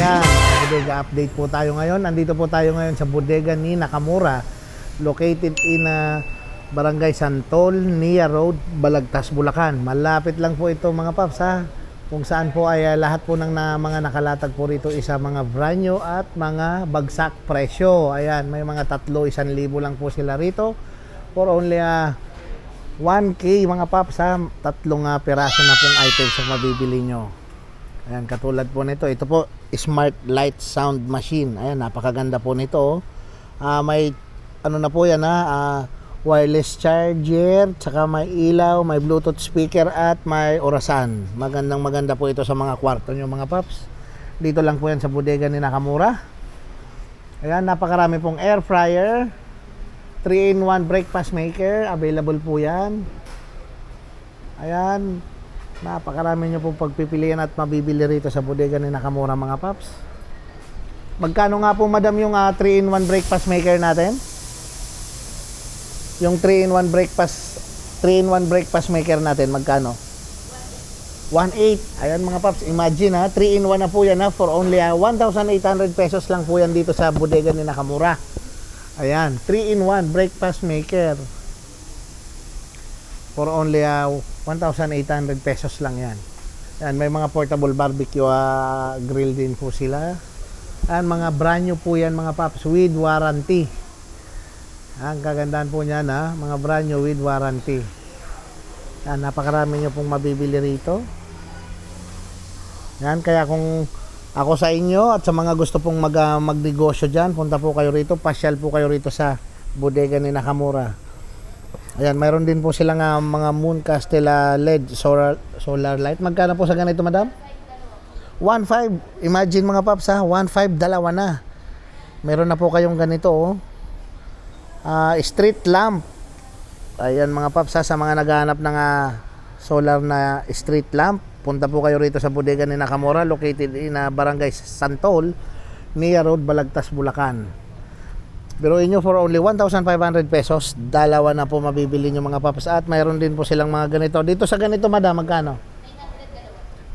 Ayan, bodega update po tayo ngayon. Nandito po tayo ngayon sa bodega ni Nakamura, located in Barangay Santol, Nia Road, Balagtas, Bulacan. Malapit lang po ito mga paps ha. Kung saan po ay lahat po ng mga nakalatag po rito isa mga brand new at mga bagsak presyo. Ayan, may mga 1,000 lang po sila rito. For only 1K mga paps ha. Tatlong piraso na pong items ang mabibili nyo. Ayan, katulad po nito. Ito po, Smart Light Sound Machine. Ayan, napakaganda po nito. May, ano na po yan wireless charger, tsaka may ilaw, may Bluetooth speaker, at may orasan. Maganda po ito sa mga kwarto nyo mga paps. Dito lang po yan sa bodega ni Nakamura. Ayan, napakarami pong air fryer. 3-in-1 breakfast maker. Available po yan. Ayan. Napakarami nyo pong pagpipilian at mabibili rito sa bodega ni Nakamura mga paps. Magkano nga po madam yung 3-in-1 breakfast maker natin? Yung 3-in-1 breakfast maker natin magkano? 1.8. Ayan mga paps, imagine 3-in-1 na po yan for only 1,800 pesos lang po yan dito sa bodega ni Nakamura. Ayan, 3-in-1 breakfast maker for only 1,800 pesos lang yan. Ayan, may mga portable barbecue grill din po sila. Ayan, mga brand new po yan mga paps with warranty. Ang kagandahan po niyan mga brand new with warranty. Ayan, napakarami nyo pong mabibili rito. Ayan, kaya kung ako sa inyo at sa mga gusto pong magnegosyo dyan, punta po kayo rito, pasyal po kayo rito sa bodega ni Nakamura. Ayan, mayroon din po silang mga Moon Castella LED solar light. Magkano po sa ganito madam? 1.5. Imagine mga paps 1.5, dalawa na. Meron na po kayong ganito street lamp. Ayan mga paps sa mga naghahanap ng solar na street lamp, punta po kayo rito sa bodega ni Nakamura, located in Barangay Santol, Nia Road, Balagtas, Bulacan. Pero inyo for only 1,500 pesos, dalawa na po mabibili nyo mga paps. At mayroon din po silang mga ganito. Dito sa ganito madam, magkano?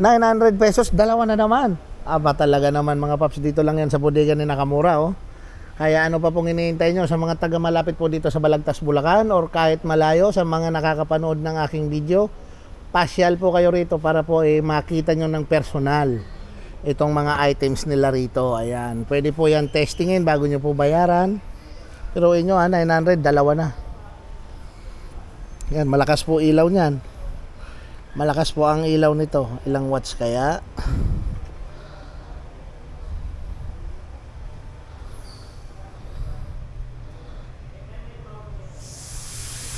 900 pesos, dalawa na naman. Aba talaga naman mga paps, dito lang yan sa bodega ni Nakamura Kaya ano pa pong hinihintay nyo sa mga taga malapit po dito sa Balagtas, Bulacan, or kahit malayo sa mga nakakapanood ng aking video, pasyal po kayo rito para po makita nyo ng personal itong mga items nila rito. Ayan, pwede po yan testingin bago nyo po bayaran. Pero inyo 900, dalawa na. Yan, malakas po ilaw niyan. Malakas po ang ilaw nito. Ilang watts kaya?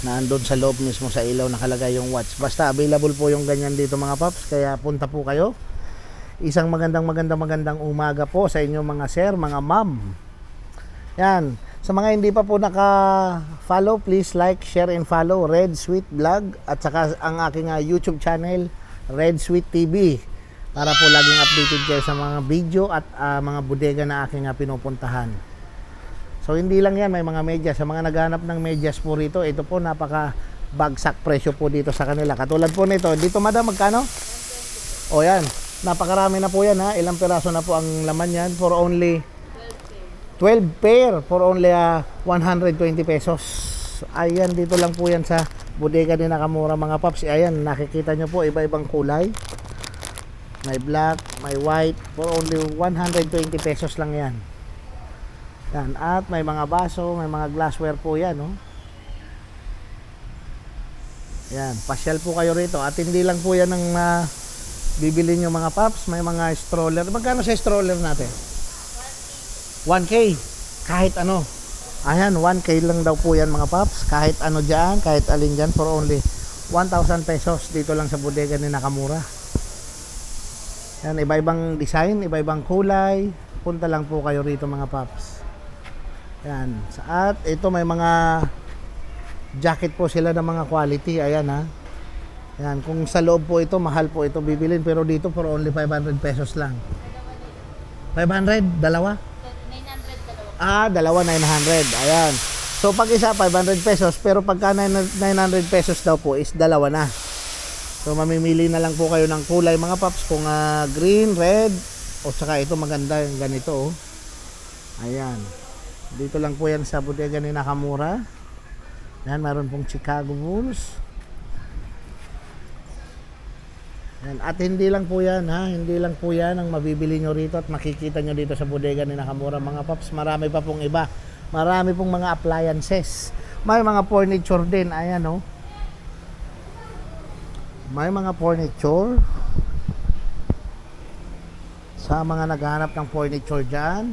Nandun sa loob mismo sa ilaw nakalagay yung watts. Basta available po yung ganyan dito mga paps. Kaya punta po kayo. Isang magandang umaga po sa inyo mga sir, mga ma'am. Yan. Sa mga hindi pa po naka-follow, please like, share, and follow Red Sweet Vlog at saka ang aking YouTube channel, Red Sweet TV, para po laging updated kayo sa mga video at mga bodega na aking pinupuntahan. So hindi lang yan, may mga medyas. Sa mga naghanap ng medyas po rito, ito po napaka bagsak presyo po dito sa kanila. Katulad po nito, dito madam magkano? O yan, napakarami na po yan ilang piraso na po ang laman yan for only 12 pair for only 120 pesos. Ayan, dito lang po yan sa bodega ni Nakamura mga paps. Ayan, nakikita nyo po iba-ibang kulay. May black, may white, for only 120 pesos lang yan. Yan, at may mga baso, may mga glassware po yan Yan, pasyal po kayo rito. At hindi lang po yan ang bibili nyo mga paps. May mga stroller. Magkano sa stroller natin? 1K. Kahit ano. Ayan, 1K lang daw po yan mga paps. Kahit ano dyan, kahit alin dyan, for only 1,000 pesos dito lang sa bodega ni Nakamura. Yan, iba-ibang design, iba-ibang kulay. Punta lang po kayo rito mga paps. Yan. At ito may mga jacket po sila ng mga quality. Ayan Yan, kung sa loob po ito, mahal po ito bibilin. Pero dito for only 500 pesos lang. 500? Dalawa? Dalawa 900. Ayan. So pag isa 500 pesos, pero pagka 900 pesos daw po is dalawa na. So mamimili na lang po kayo ng kulay mga paps, kung green, red, O saka ito maganda yung ganito, oh. Ayan. Dito lang po yan sa bodega ni Nakamura. Yan, meron pong Chicago Bulls. Yan. At hindi lang po yan, ha. Hindi lang po yan ang mabibili nyo rito at makikita nyo dito sa bodega ni Nakamura, mga paps. Marami pa pong iba. Marami pong mga appliances. May mga furniture din. Ayan, oh. May mga furniture. Sa mga naghahanap ng furniture dyan.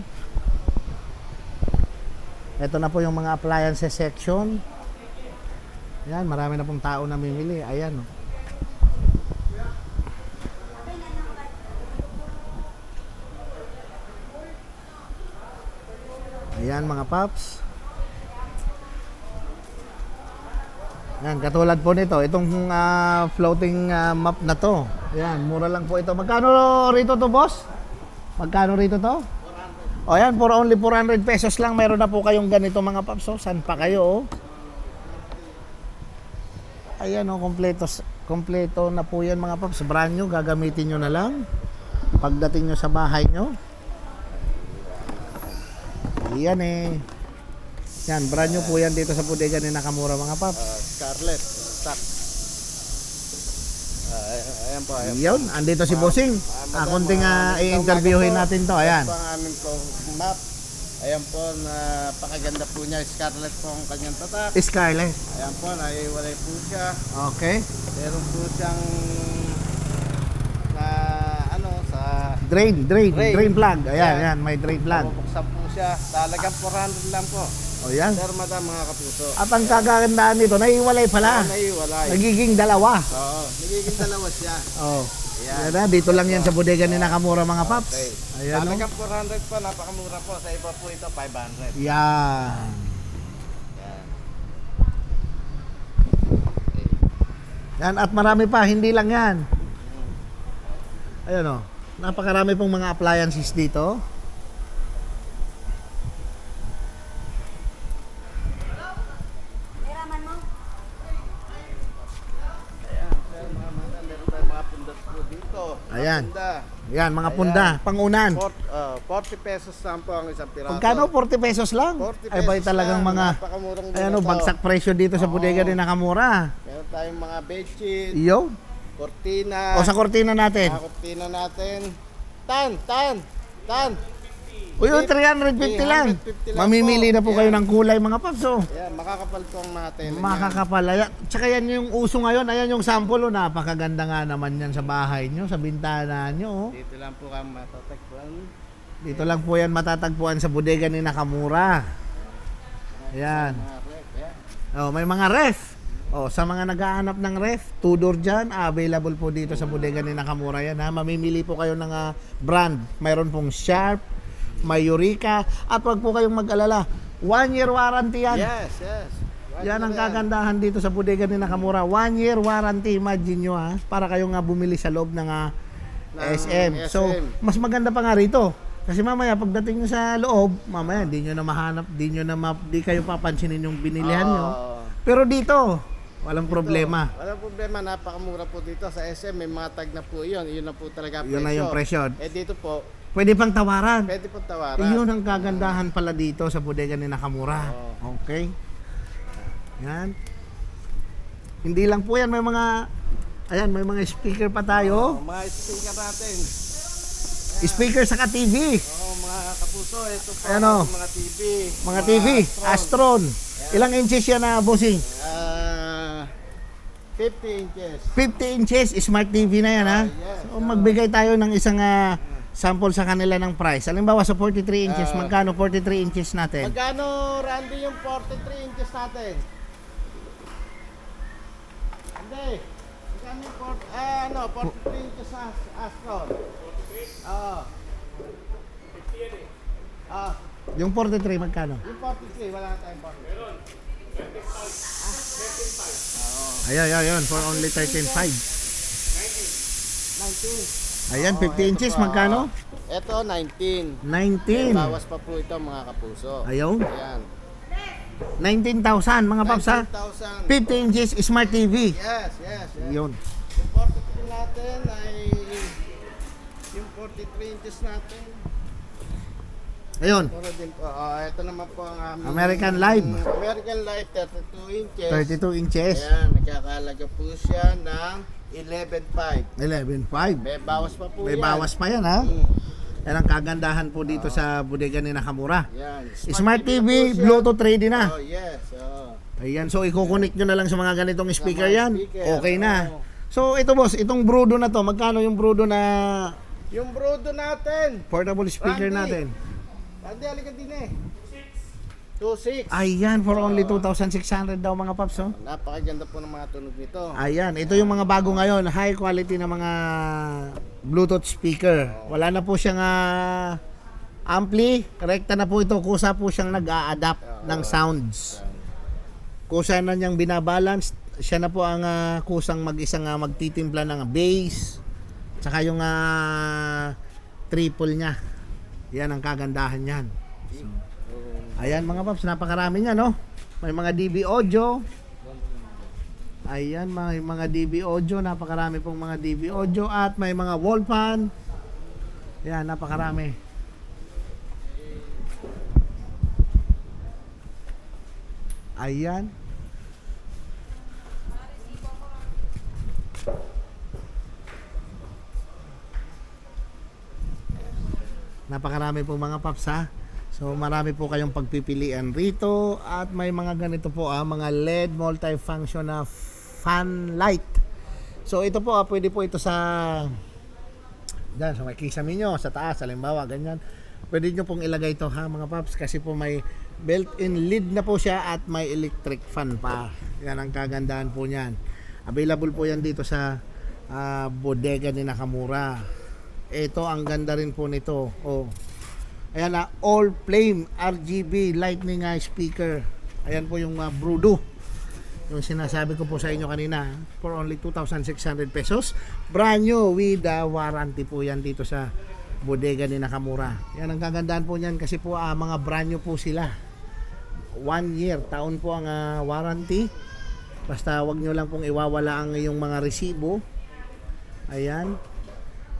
Ito na po yung mga appliances section. Ayan, marami na pong tao na mimili. Ayan, oh. Ayan, mga paps. Ayan, katulad po nito, itong floating map na to. Ayan, mura lang po ito. Magkano rito to, boss? Magkano rito to? 400. O yan, for only 400 pesos lang, meron na po kayong ganito, mga paps. Oh. San pa kayo, oh? Ayan, oh, kompleto na po yan, mga paps. Brand new, gagamitin nyo na lang pagdating nyo sa bahay nyo. Ayan, eh. Yan, brand new po yan dito sa bodega ni Nakamura, mga paps. Scarlett, stock. Ayan po, ayan. Yun, andito si Bossing. Kunting i-interviewin natin to. Ayan. Ito ang aming map. Ayan po, napakaganda po niya. Scarlett po ang kanyang tatak. Scarlett. Ayan po, naiwalay po siya. Okay. Meron po siyang sa Drain plug. Ayan, ayan, may drain plug. bubuksan po siya. Talagang 400 lang po. O yan. Sir, madam, mga kapuso. At ang kagandaan nito, naiwalay pala. Naiwalay. Nagiging dalawa. Oo, nagiging dalawa siya. Oh. Ayan. Yan na, dito lang yan sa bodega ni Nakamura, mga paps. Okay. Ayan, no? Talagang 400 po, napakamura po. Sa iba po ito, 500. Yan. Yan. Yan, at marami pa, hindi lang yan. Ayan, o. Napakarami pong mga appliances dito. Ayan, sir, mga madam, meron tayong mga pundas po dito. Ayan. Punda. Yan, mga punda, pangunan. 40 pesos lang po ang isang piraso. Pagkano? 40 pesos lang? 40 Ay, bay pesos talagang lang. mga, Napakamurang ayan, o, dito. bagsak presyo dito sa bodega ni Nakamura. Meron tayong mga bedsheet, Iyo. kortina. O, sa kortina natin. Mga kortina natin. Tan. Uy, 350 lang. 350 lang Mamimili po. na po kayo Yan. ng kulay, mga paps, oh. Ayan, makakapal po ang mga tela niya. Makakapal. Ayan. Tsaka yan yung uso ngayon. Ayan yung sample, oh. Napakaganda nga naman yan sa bahay nyo, sa bintana nyo, oh. Dito lang po kami matatagpuan. Dito lang po yan matatagpuan sa bodega ni Nakamura. Ayan. Mga rep, ayan. Oh, may mga ref. Oh, sa mga naghahanap ng ref, two-door dyan, available po dito sa bodega ni Nakamura yan, ha. Mamimili po kayo ng brand. Mayroon pong Sharp, may Eureka, at wag po kayong mag-alala. 1-year warranty yan. Yes. Yan ang kagandahan dito sa bodega ni Nakamura. 1-year warranty, imagine nyo, ha. Para kayo nga bumili sa loob ng SM. So, mas maganda pa nga rito. Kasi mamaya pagdating nyo sa loob, mamaya di nyo na mahanap, di kayo papansinin yung binilihan nyo. Pero dito, walang problema. Walang problema, napakamura po dito sa SM. May mga tag na po yun. Yun na po talaga presyo. Yun na yung presyo. Eh dito po, Pwede pang tawaran. pwede po tawaran. Yun ang kagandahan pala dito sa bodega ni Nakamura. Okay? Yan. Hindi lang po yan, may mga, ayan, may mga speaker pa tayo. Mga speaker natin. Speaker saka TV. Mga kapuso, ito po Ayan, oh. ang mga TV. Mga TV, Astron. Ilang inches yan na, bossing? 50 inches. 50 inches, smart TV na yan, ha? Yes. So, magbigay tayo ng isang sample sa kanila ng price. Halimbawa sa 43 inches, magkano 43 inches natin? Magkano, Randy, yung 43 inches natin? Hindi. Magkano yung 43 inches sa Astron? 43? Oo. 50 yan eh. Yung 43, magkano? Yung 43, wala na tayong 43. Meron. 13.5. Ayun, for only 13.5. 19. Ayan, 50 inches, magkano? Ito, 19. 19. Bawas pa po ito, mga kapuso. Ayun. Ayan. 19,000 mga paps, ha? 19,000. 50 inches smart TV. Yes. Yun. Yung 43 natin ay yung 43 inches natin. Ayun, Puro din po. Ito naman po ang aming American Live. American Live 32 inches. 32 inches. Ayan, nagkakalaga po siya ng 11.5. 11.5. May bawas pa po May yan. bawas pa yan, ha? Mm. Yan ang kagandahan po dito sa bodega ni Nakamura. Yan. Smart na TV, po siya. Bluetooth ready na. Oh, yes. Ayan, so i-connect nyo na lang sa mga ganitong speaker mga yan. speaker, Okay na. oo. So ito boss, itong Brudo na to, magkano yung Brudo na Yung Brudo natin. portable speaker Randy. natin? Randy, halika din eh. 2.6. Ayan, for only 2,600 daw mga paps, oh. Napakaganda po ng mga tunog nito. Ayan, ito yung mga bago ngayon, high quality na mga Bluetooth speaker. Wala na po siyang ampli, rekta na po ito, kusa po siyang nag-a-adapt ng sounds. Kusa na niyang binabalance, siya na po ang kusang mag-isang magtitimpla ng bass, tsaka yung triple niya. Yan ang kagandahan niyan. Ayan mga paps, napakarami niya, no? May mga DB audio. Ayan, may mga DB audio, napakarami pong mga DB audio at may mga wall fan. Ayan, napakarami. Ayan. Napakarami po mga paps, ha. So marami po kayong pagpipilian rito at may mga ganito po mga LED multifunction na fan light. So ito po pwede po ito sa sa may kisame nyo, sa taas, halimbawa ganyan. Pwede nyo pong ilagay ito ha mga paps kasi po may built-in lid na po siya at may electric fan pa. Yan ang kagandahan po niyan. Available po yan dito sa bodega ni Nakamura. Ito ang ganda rin po nito. Ayan na, all flame RGB lightning speaker. Ayan po yung Brudo. Yung sinasabi ko po sa inyo kanina, for only 2,600 pesos. Brand new with warranty po yan dito sa bodega ni Nakamura. Yan ang kagandahan po niyan kasi po mga brand new po sila. 1 year, taon po ang warranty. Basta wag nyo lang pong iwawala ang iyong mga resibo. Ayan.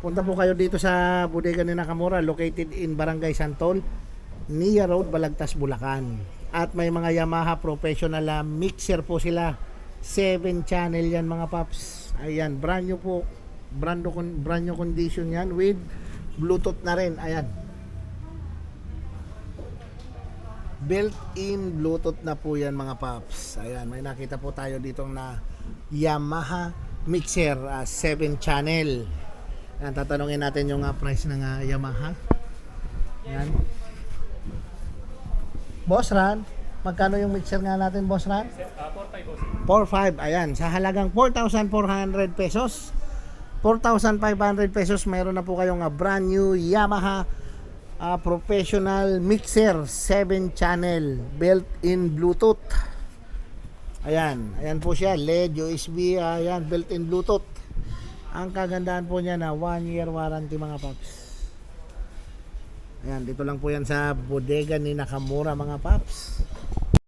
Punta po kayo dito sa bodega ni Nakamura, located in Barangay Santol, Nia Road, Balagtas, Bulacan. At may mga Yamaha professional mixer po sila. 7 channel yan mga paps. Ayan, brand new po. Brand new condition yan with Bluetooth na rin. Ayan. Built-in Bluetooth na po yan mga paps. Ayan, may nakita po tayo dito na Yamaha mixer 7 channel. Ayan, tatanungin natin yung price ng Yamaha. Ayan. Boss Ran, magkano yung mixer nga natin, Boss Ran? 4,500. Ayan, sa halagang 4,400 pesos. 4,500 pesos, mayroon na po kayong brand new Yamaha professional mixer 7 channel built-in Bluetooth. Ayan, ayan po siya, LED, USB, ayan, built-in Bluetooth. Ang kagandahan po niya na 1 year warranty mga paps. Ayan, dito lang po yan sa bodega ni Nakamura mga paps.